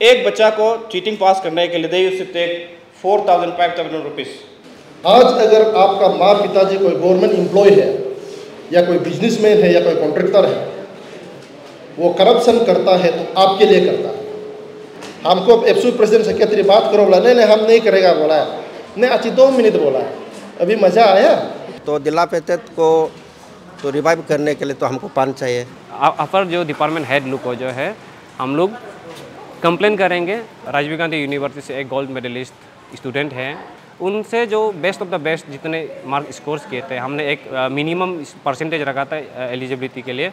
एक बच्चा को चीटिंग पास करने के लिए दे उससे टेक 4,000-5,000 रुपीज़। आज अगर आपका माँ पिताजी कोई गवर्नमेंट एम्प्लॉय है या कोई बिजनेसमैन है या कोई कॉन्ट्रैक्टर है, वो करप्शन करता है तो आपके लिए करता है। हमको एफसू प्रेसिडेंट सेक्रेटरी बात करो, बोला नहीं हम नहीं करेगा, बोला नहीं अच्छी 2 मिनट बोला है, अभी मज़ा आया। तो जिला पंचायत को तो रिवाइव करने के लिए तो हमको पानी चाहिए। अपर जो डिपार्टमेंट हेड लोग को जो है हम लोग कंप्लेन करेंगे। राजीव गांधी यूनिवर्सिटी से एक गोल्ड मेडलिस्ट स्टूडेंट हैं, उनसे जो बेस्ट ऑफ द बेस्ट जितने मार्क स्कोर्स किए थे, हमने एक मिनिमम परसेंटेज रखा था एलिजिबिलिटी के लिए।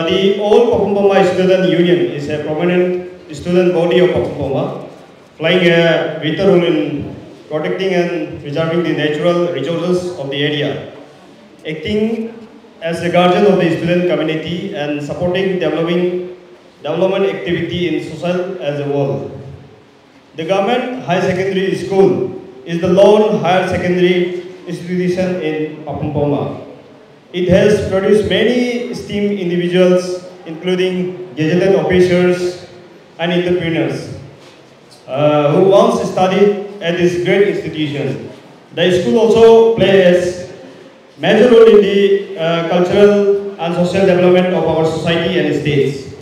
The All Papumpoma Student Union is a prominent student body of Papumpoma, playing a vital role in protecting and preserving the natural resources of the area, acting as a guardian of the student community and supporting development activity in society as a whole. The government high secondary school is the lone higher secondary institution in Papumpoma. It has produced many esteemed individuals, including gazetted officers and entrepreneurs, who once studied at this great institution. The school also plays a major role in the cultural and social development of our society and states.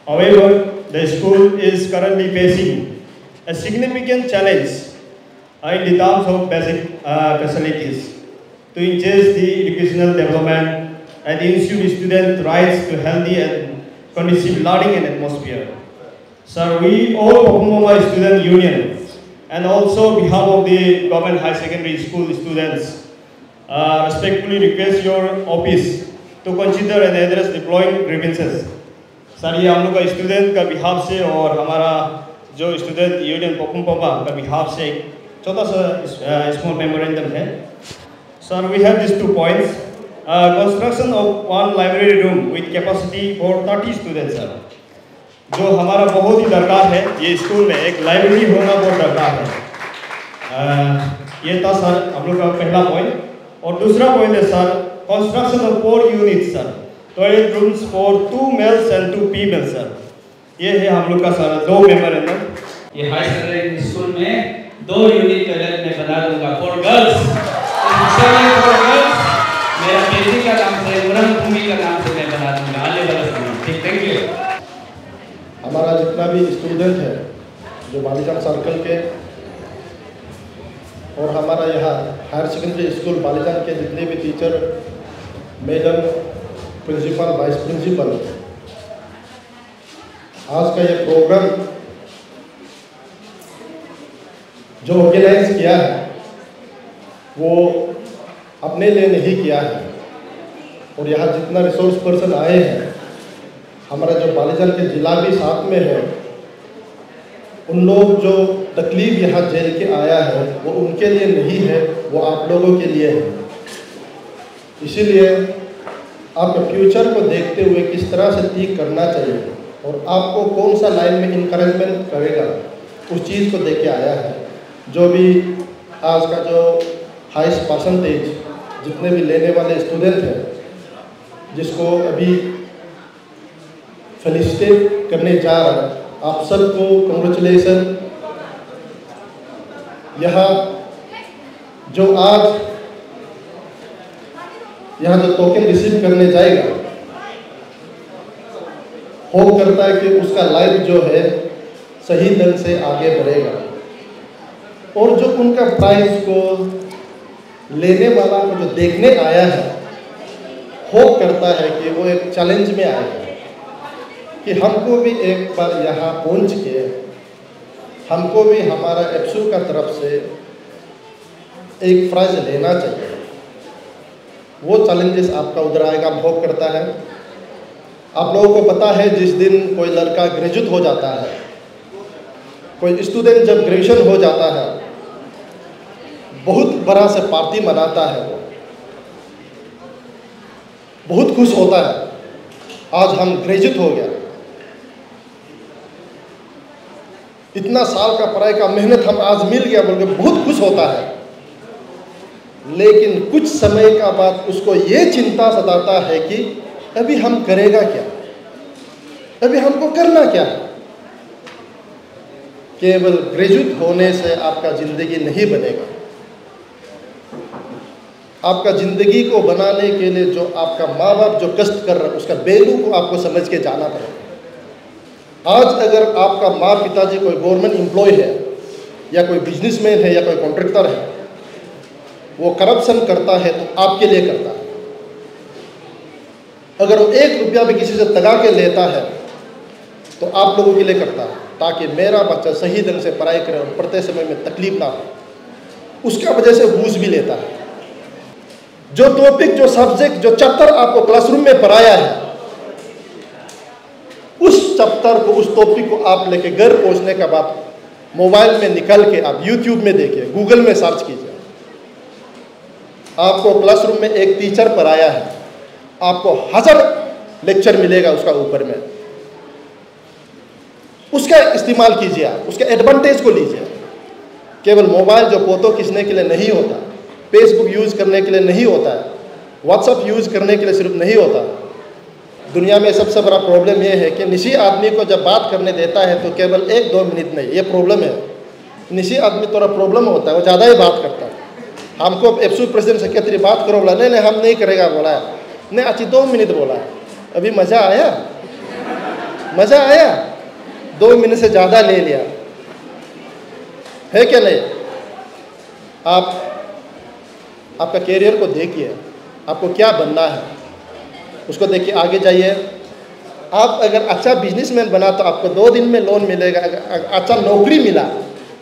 However, the school is currently facing a significant challenge in the terms of basic facilities to enhance the educational development and ensure student rights to healthy and conducive learning and atmosphere. So we all Papumpoma Student Union and also behalf of the government high secondary school students respectfully request your office to consider and address the following grievances. Sir ये हम लोग का student का behalf से और हमारा जो student union Papumpoma का बिहाफ से एक छोटा सा स्मॉल मेमोरेंडम है. Sir, we have these 2 points. Construction of 1 library room with capacity for 30 students, sir. जो हमारा बहुत ही दरकार है, ये स्कूल में एक लाइब्रेरी होना बहुत दरकार है. ये था सर हम लोग का पहला पॉइंट. और दूसरा पॉइंट है sir construction of 4 units sir, toilet rooms for 2 mails and 2 females sir. ये है हम लोग का सर 2 मेमोरेंडम. ये हाई सेकेंडरी स्कूल में 2 यूनिट टॉयलेट में बना दूंगा फॉर गर्ल्स. मेरा बेटी का नाम से मुरन भूमि का नाम से मैं बना दूंगा आने वाले समय. ठीक, थैंक यू. हमारा जितना भी स्टूडेंट है जो बालीजान सर्कल के और हमारा यहाँ हायर सेकेंडरी स्कूल बालीजान के जितने भी teacher, madam, principal, vice principal, आज का ये प्रोग्राम जो ऑर्गेनाइज किया है वो अपने लिए नहीं किया है. और यहाँ जितना रिसोर्स पर्सन आए हैं, हमारा जो बालीजान के जिला भी साथ में है, उन लोग जो तकलीफ यहाँ झेल के आया है वो उनके लिए नहीं है, वो आप लोगों के लिए है. इसीलिए आप फ्यूचर को देखते हुए किस तरह से ठीक करना चाहिए और आपको कौन सा लाइन में इंकरेजमेंट करेगा उस चीज़ को देख के आया है. जो भी आज का जो हाईएस्ट परसेंटेज जितने भी लेने वाले स्टूडेंट हैं, जिसको अभी फेलिसिटेट करने जा रहा है, आप सबको कंग्रेचुलेशन. यहाँ जो आज यहाँ जो टोकन रिसीव करने जाएगा, होप करता है कि उसका लाइफ जो है सही ढंग से आगे बढ़ेगा और जो उनका प्राइस को लेने वाला को जो देखने आया है होप करता है कि वो एक चैलेंज में आएगा कि हमको भी एक बार यहाँ पहुँच के हमको भी हमारा एप्सू का तरफ से एक प्राइज लेना चाहिए। वो चैलेंजेस आपका उधर आएगा, हम होप करता है। आप लोगों को पता है जिस दिन कोई लड़का ग्रेजुएट हो जाता है, कोई स्टूडेंट जब ग्रेजुएशन हो जाता है, बहुत बड़ा से पार्टी मनाता है, वो बहुत खुश होता है आज हम ग्रेजुएट हो गया, इतना साल का पढ़ाई का मेहनत हम आज मिल गया बोल के बहुत खुश होता है। लेकिन कुछ समय का बाद उसको ये चिंता सताता है कि अभी हम करेगा क्या, अभी हमको करना क्या है। केवल ग्रेजुएट होने से आपका ज़िंदगी नहीं बनेगा। आपका ज़िंदगी को बनाने के लिए जो आपका माँ बाप जो कष्ट कर रहा है उसका वैल्यू को आपको समझ के जाना पड़ेगा। आज अगर आपका माँ पिताजी कोई गवर्नमेंट एम्प्लॉय है या कोई बिजनेसमैन है या कोई कॉन्ट्रैक्टर है, वो करप्शन करता है तो आपके लिए करता है। अगर वो 1 रुपया भी किसी से तगा के लेता है तो आप लोगों के लिए करता है, ताकि मेरा बच्चा सही ढंग से पढ़ाई करे और पढ़ते समय में तकलीफ ना हो। उसका वजह से घूस भी लेता है। जो टॉपिक, जो सब्जेक्ट, जो चैप्टर आपको क्लासरूम में पढ़ाया है, उस चैप्टर को, उस टॉपिक को आप लेके घर पहुंचने के बाद मोबाइल में निकाल के आप यूट्यूब में देखिए, गूगल में सर्च कीजिए। आपको क्लासरूम में एक टीचर पढ़ाया है, आपको 1000 लेक्चर मिलेगा उसका ऊपर में। उसका इस्तेमाल कीजिए, आप उसके एडवांटेज को लीजिए। केवल मोबाइल जो फोटो खींचने के लिए नहीं होता, फेसबुक यूज़ करने के लिए नहीं होता है, व्हाट्सएप यूज़ करने के लिए सिर्फ नहीं होता। दुनिया में सबसे बड़ा प्रॉब्लम यह है कि निजी आदमी को जब बात करने देता है तो केवल 1-2 मिनट नहीं, ये प्रॉब्लम है। निजी आदमी थोड़ा प्रॉब्लम होता है, वो ज़्यादा ही बात करता है। हमको एप्सू प्रेसिडेंट सेक्रेटरी बात करो, बोला नहीं हम नहीं करेगा, बोला है नहीं, अच्छी 2 मिनट बोला है। अभी मज़ा आया, मज़ा आया, 2 मिनट से ज़्यादा ले लिया है क्या नहीं। आपका कैरियर को देखिए, आपको क्या बनना है उसको देखिए, आगे जाइए। आप अगर अच्छा बिजनेसमैन बना तो आपको 2 दिन में लोन मिलेगा। अगर अच्छा नौकरी मिला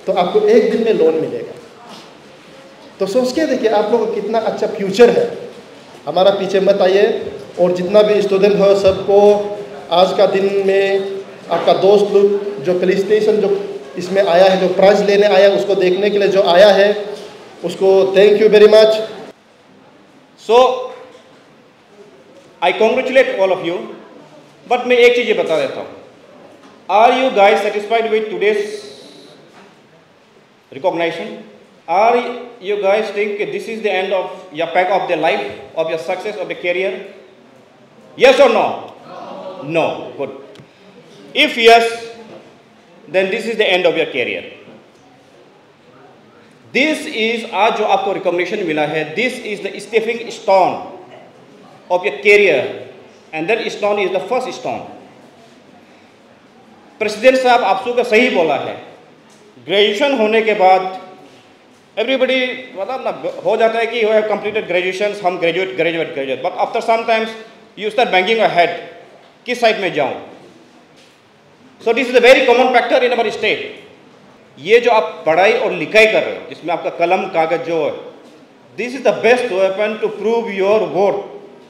तो आपको 1 दिन में लोन मिलेगा। तो सोच के देखिए आप लोगों को कितना अच्छा फ्यूचर है। हमारा पीछे मत आइए। और जितना भी स्टूडेंट हो सबको आज का दिन में आपका दोस्त लोग जो क्वालिफिकेशन जो इसमें आया है, जो प्राइज़ लेने आया, उसको देखने के लिए जो आया है, उसको thank you very much. So I congratulate all of you. But मैं एक चीज़ ये बता देता हूँ, are you guys satisfied with today's recognition? Are you guys think this is the end of या peak of the life, of your success, of the career? Yes or no? No. Good. If yes, then this is the end of your career. This is आज जो आपको recognition मिला है, this is the stepping stone of your career, and that stone is the first stone. President साहब आपसू का सही बोला है। ग्रेजुएशन होने के बाद एवरीबडी मतलब ना हो जाता है कि यू हैव कंप्लीटेड ग्रेजुएशन, हम graduate, but after some times you start banging your head, किस साइड में जाऊं? So this is a very common factor in our state. ये जो आप पढ़ाई और लिखाई कर रहे हो, जिसमें आपका कलम कागज जो है, this is the best weapon to prove your worth.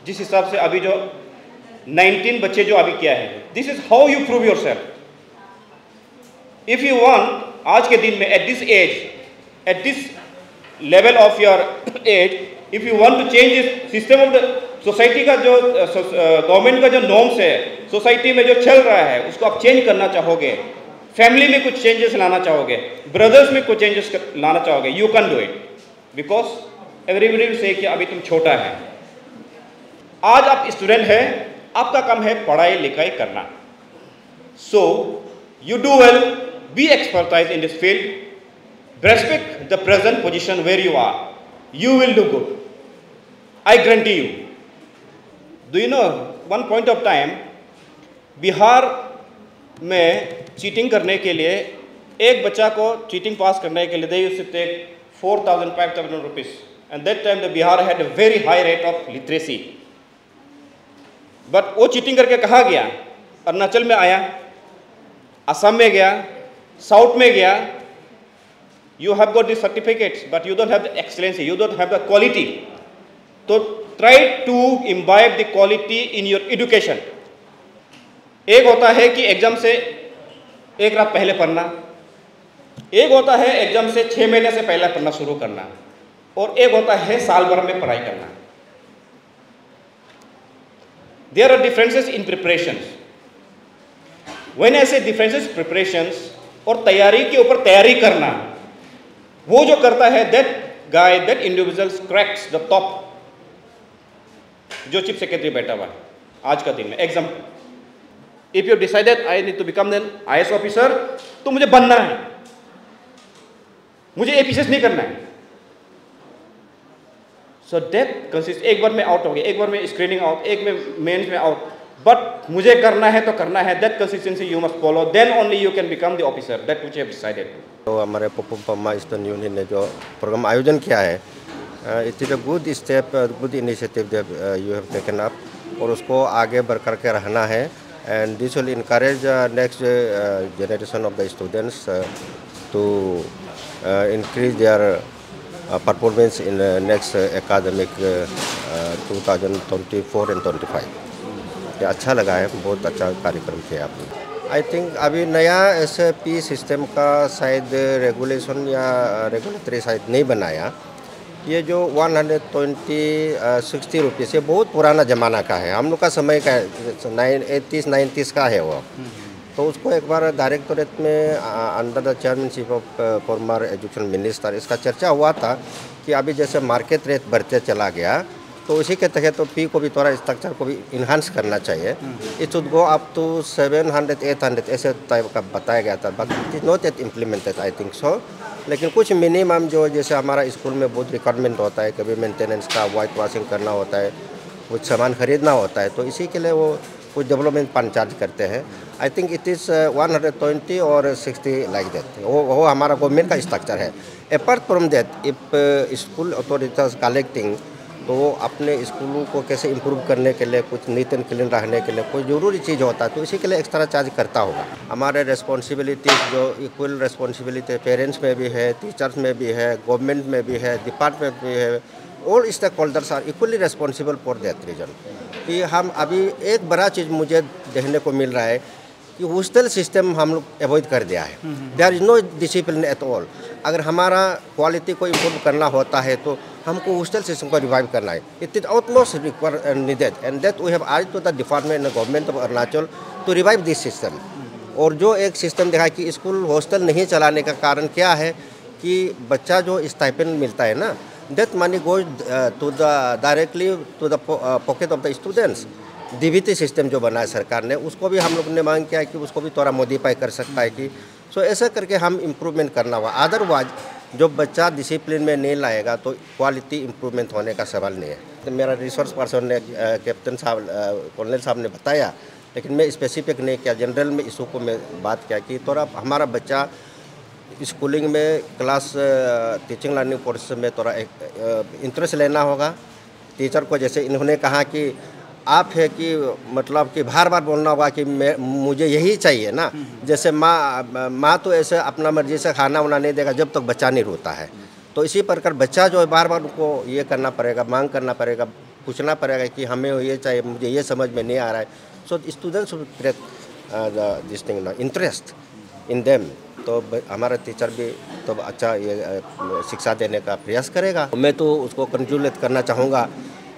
जिस हिसाब से अभी जो 19 बच्चे जो अभी किया है, this is how you prove yourself. If you want, आज के दिन में at this age, at this level of your age, if you want to change this system of the society का जो गवर्नमेंट का जो नॉर्म्स है, सोसाइटी में जो चल रहा है, उसको आप चेंज करना चाहोगे, फैमिली में कुछ चेंजेस लाना चाहोगे, ब्रदर्स में कुछ चेंजेस लाना चाहोगे, you can do it, because everybody will say कि अभी तुम छोटा है। आज आप स्टूडेंट हैं, आपका काम है पढ़ाई लिखाई करना। So you do well, be expertise in this field, respect the present position where you are, you will do good, I guarantee you. Do you know, one point of time, Bihar में cheating करने के लिए, एक बच्चा को cheating पास करने के लिए they used to take 4,000, 5,000 rupees and that time the Bihar had a very high rate of literacy. But वो चीटिंग करके कहाँ गया? अरुणाचल में आया, असम में गया, साउथ में गया. You have got the certificates, but you don't have the excellency, you don't have the quality. So try to imbibe the quality in your education. एक होता है कि एग्जाम से एक रात पहले पढ़ना, एक होता है एग्जाम से 6 महीने से पहले पढ़ना शुरू करना, और एक होता है साल भर में पढ़ाई करना. There are differences in preparations. When I say differences in preparations, और तैयारी के ऊपर तैयारी करना, वो जो करता है that guy, that individual cracks the top. जो चीफ सेक्रेटरी बैठा हुआ है आज का दिन में exam, if you decided I need to become an IAS officer, तो मुझे बनना है, मुझे APCS नहीं करना है. सो दैट कंसिस्ट, एक बार में आउट हो गया, एक बार में स्क्रीनिंग आउट, एक में मेंस में आउट, बट मुझे करना है तो करना है. That consistency you must follow, then only you can become the officer that which you have decided. तो हमारे पपुमपमा स्टूडेंट यूनियन ने जो प्रोग्राम आयोजन किया है, it is a good step, good initiative that you have taken up, और उसको आगे बढ़कर के रहना है. And this will encourage next generation of the students to increase their performance in the next academic 2024 and 25. ये अच्छा लगा है, बहुत अच्छा कार्यक्रम किया आपने. आई थिंक अभी नया SAP सिस्टम का शायद रेगुलेशन या रेगुलेटरी शायद नहीं बनाया. ये जो 160 रुपीज़, ये बहुत पुराना ज़माना का है, हम लोग का समय का है, 80s-90s का है वो. तो उसको एक बार डायरेक्टोरेट में under the chairmanship of former education minister इसका चर्चा हुआ था कि अभी जैसे मार्केट रेट बढ़ते चला गया, तो उसी के तहत तो फी को भी थोड़ा स्ट्रक्चर को भी इन्हांस करना चाहिए. It should go up to 700-800 ऐसे टाइप का बताया गया था, but it is not at implemented I think so. लेकिन कुछ मिनिमम जो जैसे हमारा स्कूल में बहुत रिक्वायरमेंट होता है, कभी मेंटेनेंस का, वाइट वॉशिंग करना होता है, कुछ सामान खरीदना होता है, तो इसी के लिए वो कुछ डेवलपमेंट फंड चार्ज करते हैं. आई थिंक इट इज़ 120 और 60 लाइक दैट. वो हमारा गवर्नमेंट का स्ट्रक्चर है. Apart from that, if school authorities collecting, तो वो अपने स्कूलों को कैसे इम्प्रूव करने के लिए, कुछ नीट एंड क्लीन रहने के लिए कोई ज़रूरी चीज़ होता है, तो इसी के लिए एक्स्ट्रा चार्ज करता होगा. हमारे रिस्पॉन्सिबिलिटीज़ जो इक्वल रिस्पॉन्सिबिलिटी पेरेंट्स में भी है, टीचर्स में भी है, गवर्नमेंट में भी है, डिपार्टमेंट में है. All stakeholders are equally responsible for that reason. कि हम अभी एक बड़ा चीज़ मुझे देखने को मिल रहा है कि हॉस्टल सिस्टम हम लोग अवॉइड कर दिया है. There is no discipline at all. अगर हमारा क्वालिटी को इम्प्रूव करना होता है तो हमको हॉस्टल सिस्टम को रिवाइव करना है. It is utmost require needed, and that we have asked to the department and government of Arunachal to revive this system. और जो एक सिस्टम देखा कि स्कूल हॉस्टल नहीं चलाने का कारण क्या है कि बच्चा जो स्टाइपेंड मिलता है ना, that money goes to the directly to the pocket of the students. DBT system जो बना है सरकार ने, उसको भी हम लोग ने मांग किया कि उसको भी थोड़ा मॉडिफाई कर सकता है कि सो ऐसा करके हम इम्प्रूवमेंट करना हुआ. अदरवाइज जो बच्चा डिसिप्लिन में नहीं लाएगा तो क्वालिटी इम्प्रूवमेंट होने का सवाल नहीं है. तो मेरा रिसोर्स पर्सन ने कैप्टन साहब, कर्नल साहब ने बताया, लेकिन मैं स्पेसिफिक नहीं किया, जनरल में इशू को मैं बात किया कि थोड़ा हमारा बच्चा स्कूलिंग में क्लास टीचिंग लर्निंग प्रोसेस में थोड़ा इंटरेस्ट लेना होगा. टीचर को जैसे इन्होंने कहा कि आप है कि मतलब कि बार बार बोलना होगा कि मुझे यही चाहिए ना. जैसे माँ तो ऐसे अपना मर्जी से खाना वाना नहीं देगा जब तक बच्चा नहीं रोता है. तो इसी प्रकार बच्चा जो है बार बार उनको ये करना पड़ेगा, मांग करना पड़ेगा, पूछना पड़ेगा कि हमें ये चाहिए, मुझे ये समझ में नहीं आ रहा है. So students should create this thing interest in them. तो हमारा टीचर भी तो अच्छा ये शिक्षा देने का प्रयास करेगा. मैं तो उसको कंग्रेचुलेट करना चाहूँगा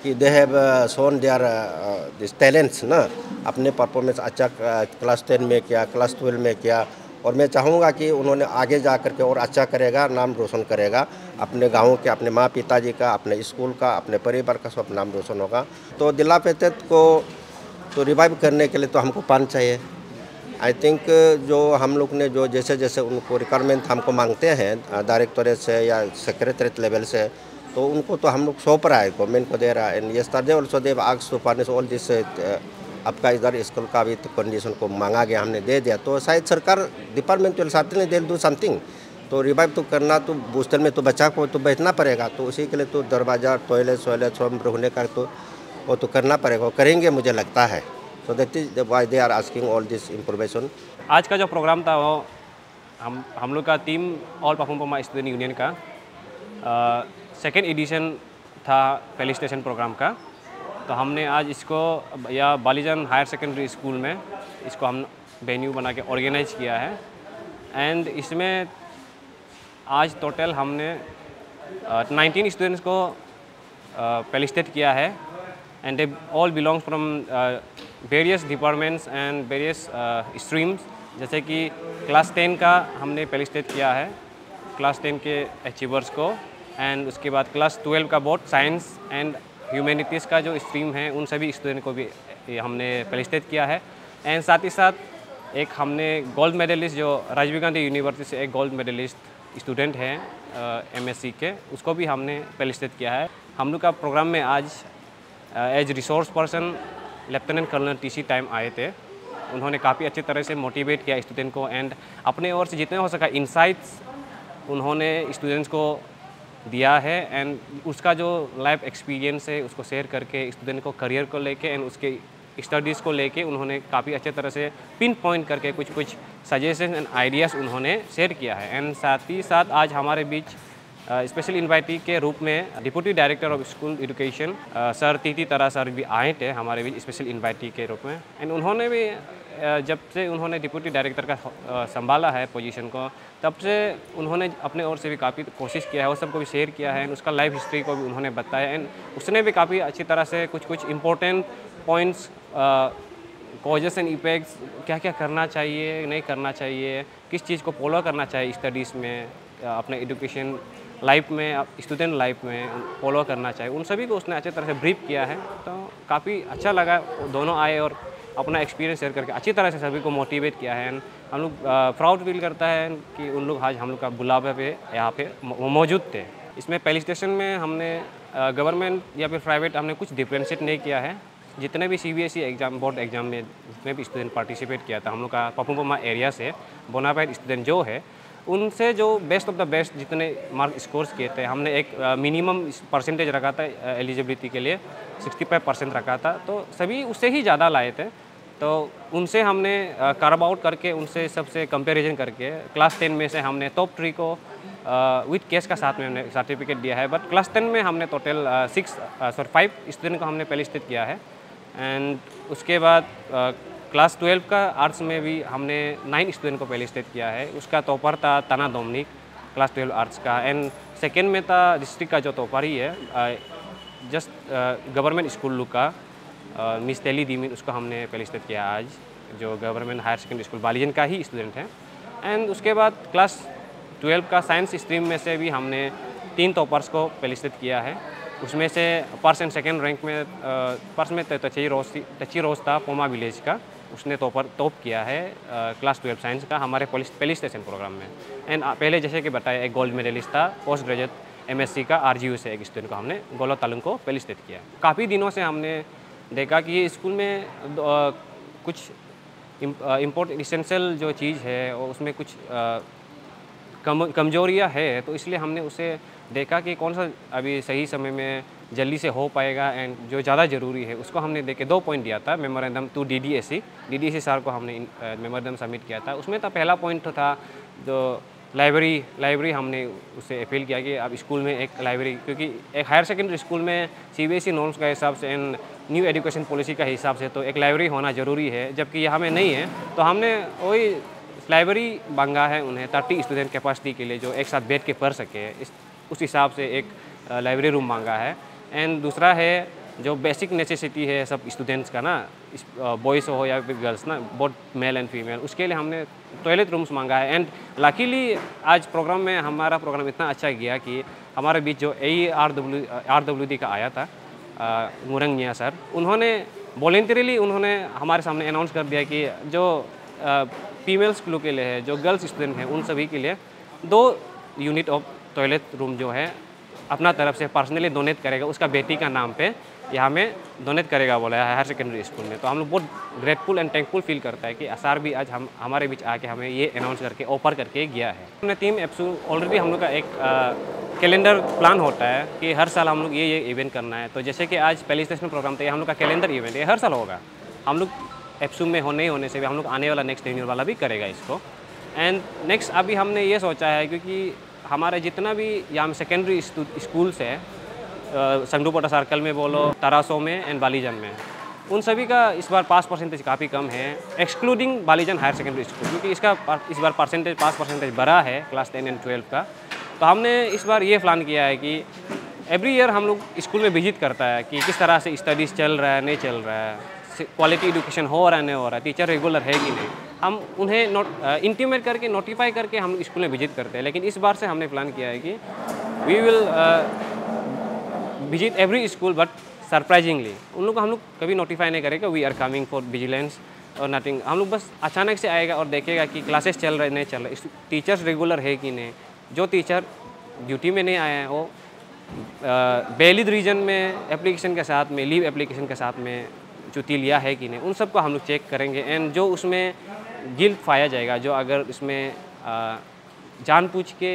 कि they have shown their this talents ना. अपने परफॉर्मेंस अच्छा क्लास 10 में किया, क्लास 12 में किया, और मैं चाहूँगा कि उन्होंने आगे जा कर के और अच्छा करेगा, नाम रोशन करेगा अपने गाँव के, अपने माँ पिताजी का, अपने स्कूल का, अपने परिवार का, सब नाम रोशन होगा. तो दिलाफेतत को तो रिवाइव करने के लिए तो हमको पान चाहिए. आई थिंक जो हम लोग ने जो जैसे जैसे उनको रिक्वायरमेंट हमको मांगते हैं डायरेक्टोरेट से या सेक्रेटरीट लेवल से, तो उनको तो हम लोग सौंप रहा है, गवर्नमेंट को दे रहा है. And yesterday also they asked to furnish all this. आपका इधर स्कूल का भी तो कंडीशन को मांगा गया, हमने दे दिया. तो शायद सरकार department will certainly they will do something. तो रिवाइव तो करना, तो बूस्टर में तो बच्चा को तो बैठना पड़ेगा, तो उसी के लिए तो दरवाज़ा टॉयलेट होने का तो वो तो करना पड़ेगा, करेंगे मुझे लगता है। So that is why they are asking all this information. आज का जो प्रोग्राम था वो हम लोग का team all Papum Poma student union का सेकेंड एडिशन था पहले स्टेशन प्रोग्राम का। तो हमने आज इसको या बालीजान हायर सेकेंडरी स्कूल में इसको हम वेन्यू बना के ऑर्गेनाइज किया है। एंड इसमें आज टोटल हमने 19 स्टूडेंट्स को फेलिसिटेट किया है and they all belongs from various departments and various streams. जैसे कि क्लास 10 का हमने फेलिसिटेट किया है, क्लास 10 के अचीवर्स को। एंड उसके बाद क्लास 12 का बोर्ड साइंस एंड ह्यूमैनिटीज़ का जो स्ट्रीम है उन सभी स्टूडेंट को भी हमने फेलिसिटेट किया है। एंड साथ ही साथ एक हमने गोल्ड मेडलिस्ट जो राजीव गांधी यूनिवर्सिटी से एक गोल्ड मेडलिस्ट स्टूडेंट है MSc के, उसको भी हमने फेलिसिटेट किया है। हम लोग का प्रोग्राम में आज as resource person lieutenant colonel TC Tame आए थे। उन्होंने काफ़ी अच्छी तरह से मोटिवेट किया स्टूडेंट को एंड अपने ओर से जितने हो सका इंसाइट्स उन्होंने स्टूडेंट्स को दिया है। एंड उसका जो लाइफ एक्सपीरियंस है उसको शेयर करके स्टूडेंट को करियर को लेके एंड उसके स्टडीज़ को लेके उन्होंने काफ़ी अच्छे तरह से पिन पॉइंट करके कुछ सजेशन एंड आइडियाज़ उन्होंने शेयर किया है। एंड साथ ही साथ आज हमारे बीच स्पेशल इन्वाइटी के रूप में deputy director of school education sir TT तरा सर भी आए थे हमारे बीच स्पेशल इन्वाइटी के रूप में। एंड उन्होंने भी जब से उन्होंने डिप्टी डायरेक्टर का संभाला है पोजीशन को, तब से उन्होंने अपने ओर से भी काफ़ी कोशिश किया है, वो सबको भी शेयर किया है एंड उसका लाइफ हिस्ट्री को भी उन्होंने बताया। एंड उसने भी काफ़ी अच्छी तरह से कुछ important points causes and effects, क्या क्या करना चाहिए नहीं करना चाहिए, किस चीज़ को फॉलो करना चाहिए स्टडीज़ में, अपने एजुकेशन लाइफ में, स्टूडेंट लाइफ में फॉलो करना चाहिए, उन सभी को उसने अच्छी तरह से ब्रीफ किया है। तो काफ़ी अच्छा लगा, दोनों आए और अपना एक्सपीरियंस शेयर करके अच्छी तरह से सभी को मोटिवेट किया है। हम लोग प्राउड फील करता है कि उन लोग आज हम लोग का बुलावे पे यहाँ पे मौजूद थे। इसमें पहली स्टेशन में हमने गवर्नमेंट या फिर प्राइवेट हमने कुछ डिफ्रेंशिएट नहीं किया है। जितने भी CBSE एग्जाम बोर्ड एग्जाम में जितने भी स्टूडेंट पार्टिसिपेट किया था हम लोग का पापुम पोमा एरिया से बोनाफाइड स्टूडेंट जो है उनसे जो बेस्ट ऑफ द बेस्ट जितने मार्क स्कोर्स किए थे, हमने एक मिनिमम परसेंटेज रखा था एलिजिबिलिटी के लिए 65% रखा था, तो सभी उससे ही ज़्यादा लाए थे। तो उनसे हमने कार्व आउट करके उनसे सबसे कंपैरिजन करके क्लास 10 में से हमने टॉप 3 को विथ केस का साथ में हमने सर्टिफिकेट दिया है। बट क्लास 10 में हमने टोटल 5 स्टूडेंट को हमने फेलिसिटेट किया है। एंड उसके बाद क्लास 12 का आर्ट्स में भी हमने 9 स्टूडेंट को फेलिसिटेट किया है। उसका टॉपर था ताना डोमिनिक क्लास 12 आर्ट्स का। एंड सेकेंड में था डिस्ट्रिक्ट का जो टॉपर ही है जस्ट गवर्नमेंट स्कूल लुक का मिस तेली दीमिन, उसको हमने फेलिसिटेट किया आज, जो गवर्नमेंट हायर सेकेंडरी स्कूल बालीजन का ही स्टूडेंट है। एंड उसके बाद क्लास 12 का साइंस स्ट्रीम में से भी हमने 3 टॉपर्स को फेलिसिटेट किया है। उसमें से फर्स्ट एंड सेकेंड रैंक में फर्स्ट में टची रोज था पोमा विलेज का, उसने टॉप किया है क्लास 12 साइंस का हमारे पहली स्टेशन प्रोग्राम में। एंड पहले जैसे कि बताया एक गोल्ड मेडलिस्ट था पोस्ट ग्रेजुएट MSc का RGU से एक स्टूडेंट को हमने गोलो तालुंग को फेलिसिटेट किया। काफ़ी दिनों से हमने देखा कि स्कूल में कुछ इम्पोर्टेंट इसेंशियल जो चीज़ है और उसमें कुछ कमजोरियाँ है, तो इसलिए हमने उसे देखा कि कौन सा अभी सही समय में जल्दी से हो पाएगा एंड जो ज़्यादा ज़रूरी है उसको हमने देख के 2 पॉइंट दिया था मेमोरेंडम टू DDSC सर को हमने मेमोरेंडम सबमिट किया था। उसमें था पहला पॉइंट था जो लाइब्रेरी हमने उससे अपील किया कि अब स्कूल में एक लाइब्रेरी, क्योंकि एक हायर सेकेंडरी स्कूल में CBSE नॉर्म्स का हिसाब से एंड न्यू एजुकेशन पॉलिसी का हिसाब से तो एक लाइब्रेरी होना ज़रूरी है, जबकि यहाँ में नहीं है। तो हमने वही लाइब्रेरी मांगा है उन्हें 30 स्टूडेंट कैपेसिटी के लिए जो एक साथ बैठ के पढ़ सके, उस हिसाब से एक लाइब्रेरी रूम मांगा है। एंड दूसरा है जो बेसिक नेसेसिटी है सब स्टूडेंट्स का ना, बॉयज़ हो या फिर गर्ल्स ना, बोथ मेल एंड फीमेल, उसके लिए हमने टॉयलेट रूम्स मांगा है। एंड लकीली आज प्रोग्राम में हमारा प्रोग्राम इतना अच्छा गया कि हमारे बीच जो RWD का आया था मुरंग मियाँ सर, उन्होंने वॉलंटरीली उन्होंने हमारे सामने अनाउंस कर दिया कि जो फीमेल स्कूलों के लिए है, जो गर्ल्स स्टूडेंट हैं, उन सभी के लिए 2 यूनिट ऑफ टॉयलेट रूम जो है अपना तरफ से पर्सनली डोनेट करेगा, उसका बेटी का नाम पे यहाँ में डोनेट करेगा बोला है हायर सेकेंडरी स्कूल में। तो हम लोग बहुत ग्रेटफुल एंड थैंकफुल फील करता है कि सर भी आज हमारे बीच आके हमें ये अनाउंस करके ऑफर करके गया है। हमने टीम एप्सू ऑलरेडी हम लोग का एक कैलेंडर प्लान होता है कि हर साल हम लोग ये इवेंट करना है। तो जैसे कि आज पहले स्टेशन प्रोग्राम था, ये हम लोग का कैलेंडर इवेंट है, हर साल होगा। हम लोग एप्सू में होने से भी हम लोग आने वाला नेक्स्ट ईयर वाला भी करेगा इसको। एंड नेक्स्ट अभी हमने ये सोचा है, क्योंकि हमारे जितना भी यहाँ सेकेंडरी स्कूल्स है, संगडूपोटा सर्कल में बोलो, तरासो में एंड बालीजन में, उन सभी का इस बार पास परसेंटेज काफ़ी कम है, एक्सक्लूडिंग बालीजन हायर सेकेंडरी स्कूल, क्योंकि इसका इस बार पास परसेंटेज बढ़ा है क्लास 10 एंड 12 का। तो हमने इस बार ये प्लान किया है कि एवरी ईयर हम लोग स्कूल में विजिट करता है कि किस तरह से स्टडीज़ चल रहा है, नहीं चल रहा है, क्वालिटी एजुकेशन हो रहा है नहीं हो रहा है, टीचर रेगुलर है कि नहीं। हम उन्हें इंटीमेट करके नोटिफाई करके हम स्कूल में विजिट करते हैं। लेकिन इस बार से हमने प्लान किया है कि we will visit every school, but surprisingly उन लोग को हम लोग कभी नोटिफाई नहीं करेंगे we are coming for vigilance और नथिंग। हम लोग बस अचानक से आएगा और देखेगा कि क्लासेस चल रहे नहीं चल रहे, टीचर्स रेगुलर है कि नहीं, जो टीचर ड्यूटी में नहीं आए हैं वो वैलिड रीजन में एप्लीकेशन के साथ में, लीव एप्लीकेशन के साथ में छुट्टी लिया है कि नहीं, उन सबको हम लोग चेक करेंगे। एंड जो उसमें गिल्ट पाया जाएगा, जो अगर इसमें जानबूझ के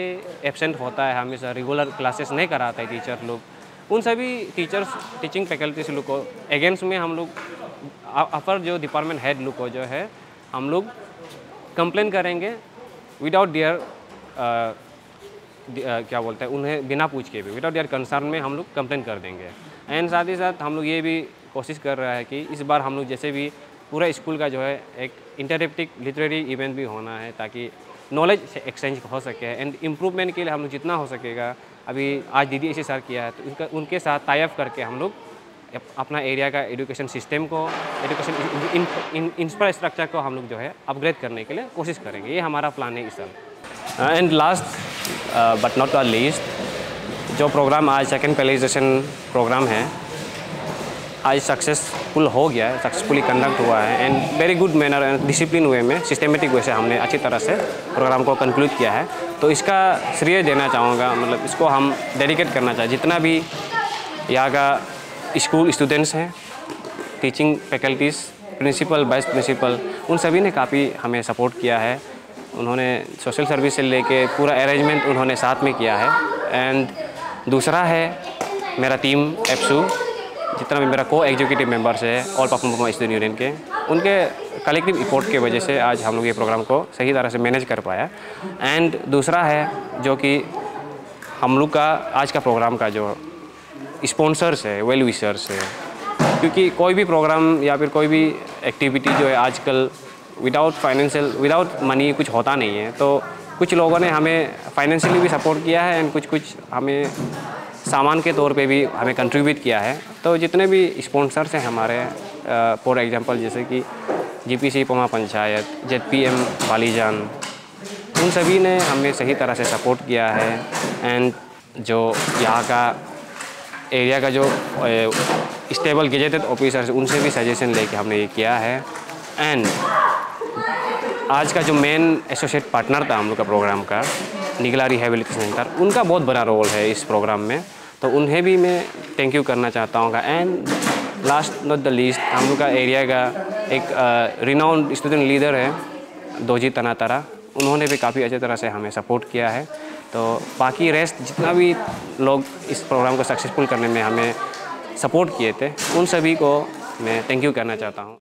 एब्सेंट होता है, हमेशा रेगुलर क्लासेस नहीं कराता है टीचर लोग, उन सभी टीचर्स टीचिंग फैकल्टीज लोग को अगेंस्ट में हम लोग अपर जो डिपार्टमेंट हेड लोग को जो है हम लोग कंप्लेन करेंगे विदाउट देयर क्या बोलते हैं, उन्हें बिना पूछ के भी, विदाउट देयर कंसर्न में हम लोग कंप्लेन कर देंगे। एंड साथ ही साथ हम लोग ये भी कोशिश कर रहा है कि इस बार हम लोग जैसे भी पूरा स्कूल का जो है एक इंटरैक्टिव लिटरेरी इवेंट भी होना है, ताकि नॉलेज एक्सचेंज हो सके एंड इम्प्रूवमेंट के लिए हम लोग जितना हो सकेगा। अभी आज दीदी ऐसे सर किया है तो उनके साथ टाई अप करके हम लोग अपना एरिया का एजुकेशन सिस्टम को, एजुकेशन इंफ्रास्ट्रक्चर को हम लोग जो है अपग्रेड करने के लिए कोशिश करेंगे। ये हमारा प्लान है इस साल। And last but not the least, जो प्रोग्राम आज सेकेंड पैलेजेशन प्रोग्राम है आज सक्सेसफुल हो गया है, सक्सेसफुली कंडक्ट हुआ है and very good manner and discipline way में, सिस्टमेटिक वे से हमने अच्छी तरह से प्रोग्राम को कंक्लूड किया है। तो इसका श्रेय देना चाहूँगा, मतलब इसको हम डेडिकेट करना चाहिए जितना भी यहाँ का स्कूल स्टूडेंट्स हैं, teaching faculties, principal, vice principal, उन सभी ने काफ़ी हमें सपोर्ट किया है। उन्होंने सोशल सर्विस से लेके पूरा अरेंजमेंट उन्होंने साथ में किया है। एंड दूसरा है मेरा टीम एप्सू, जितना भी मेरा को एग्जीक्यूटिव मेंबर्स है all Papum Poma student union के, उनके कलेक्टिव इफोर्ट की वजह से आज हम लोग ये प्रोग्राम को सही तरह से मैनेज कर पाया। एंड दूसरा है जो कि हम लोग का आज का प्रोग्राम का जो स्पॉन्सर्स है, वेल विशर्स है, क्योंकि कोई भी प्रोग्राम या फिर कोई भी एक्टिविटी जो है आजकल विदाउट मनी कुछ होता नहीं है। तो कुछ लोगों ने हमें फाइनेंशियली भी सपोर्ट किया है एंड कुछ हमें सामान के तौर पे भी हमें कंट्रीब्यूट किया है। तो जितने भी स्पॉन्सर्स हैं हमारे, फॉर एग्जांपल जैसे कि जीपीसी पोमा पंचायत, जेडपीएम बालीजान, उन सभी ने हमें सही तरह से सपोर्ट किया है। एंड जो यहाँ का एरिया का जो स्टेबल गेजेटेड ऑफिसर्स, उनसे भी सजेशन लेके हमने ये किया है। एंड आज का जो मेन एसोसिएट पार्टनर था हम लोग का प्रोग्राम का, निगला रिहेबिलिटेशन सेंटर, उनका बहुत बड़ा रोल है इस प्रोग्राम में, तो उन्हें भी मैं थैंक यू करना चाहता हूँ। And last not the least, हम लोग का एरिया का एक रिनाउंड स्टूडेंट लीडर है दोजी तनातारा, उन्होंने भी काफ़ी अच्छी तरह से हमें सपोर्ट किया है। तो बाकी रेस्ट जितना भी लोग इस प्रोग्राम को सक्सेसफुल करने में हमें सपोर्ट किए थे, उन सभी को मैं थैंक यू करना चाहता हूँ।